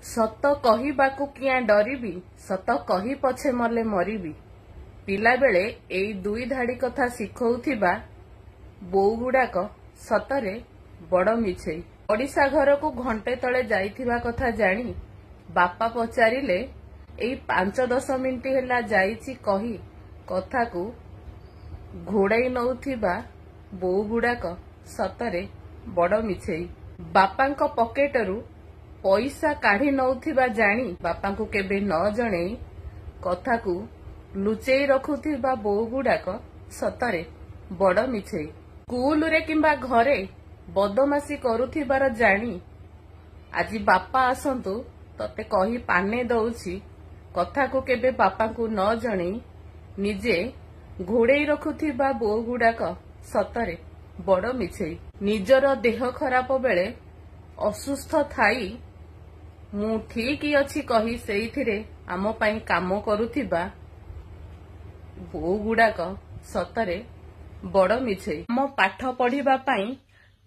सत कहबाकू किया डरिबी सत कही पछे मले मरिबी। पिला बेले एई दुई धाड़ी कथा शिखौथिबा बोऊ गुड़ाक सतरे बड़ मिछेई। ओडिशा घर को घंटे तले जाइथिबा कथा जानी बापा पचारिले एई 5-10 मिनिट हेला जाइछि कही कथा को घोड़ाई नौथिबा बोऊ गुड़ाक सतरे बड़ मिछेई। बापांक पकेटरू पैसा काढ़ी नौथिबा जानी बापांकु केबे न जणेई कथा को लुचेई रखुथिबा बोऊ गुड़ाक सतरे बड़ मिछेई। स्कूल रे किंबा घरे बदमासी करुथिबार जानी आजी बापा आसंतु तते कही पाने दउछि कथा को केबे बापांकु न जणेई निजे घोड़ेई रखुथिबा बोऊ गुड़ाक सतरे बड़ मिछेई। निजर देह खराब बेले असुस्थ थाई मु ठीक अछि कही सेइथिरे आम पई काम करुथिबा बोऊ गुड़ाक सतरे बड़ मिछेई। आम पाठ पढ़िबा पई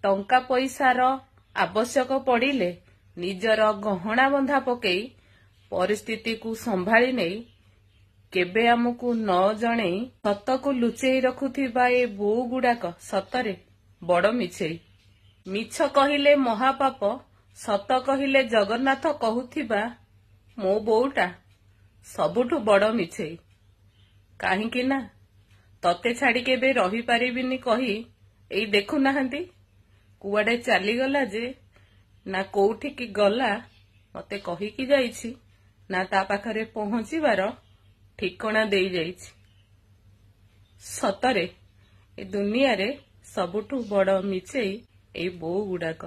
टंका पैसार आवश्यक पड़िले निजर गहना बंधा पकेई परिस्थिति को संभाली नहीं केबे आमको न जणेई सत को लुचेई रखुथिबा ए बोऊ गुड़ाक सतरे बड़ मिछेई। मिछ कहिले महापाप सत कहिले जगन्नाथ कहूथिबा मो बोऊटा सबुठु बड़ मिछेई। काहींकि ना तते छाड़ी केबे रही पारिबिनी कही एई देखु नाहंती कुआडे चलीगला जे ना कोउठिकी गला मते कहीकी जाइछि ना ता पाखरे पहुंचीबार ठिकणा देई जाइछि। सतरे ए दुनिया रे सबुठु बड़ मिछेई एई बोऊ गुड़ाक।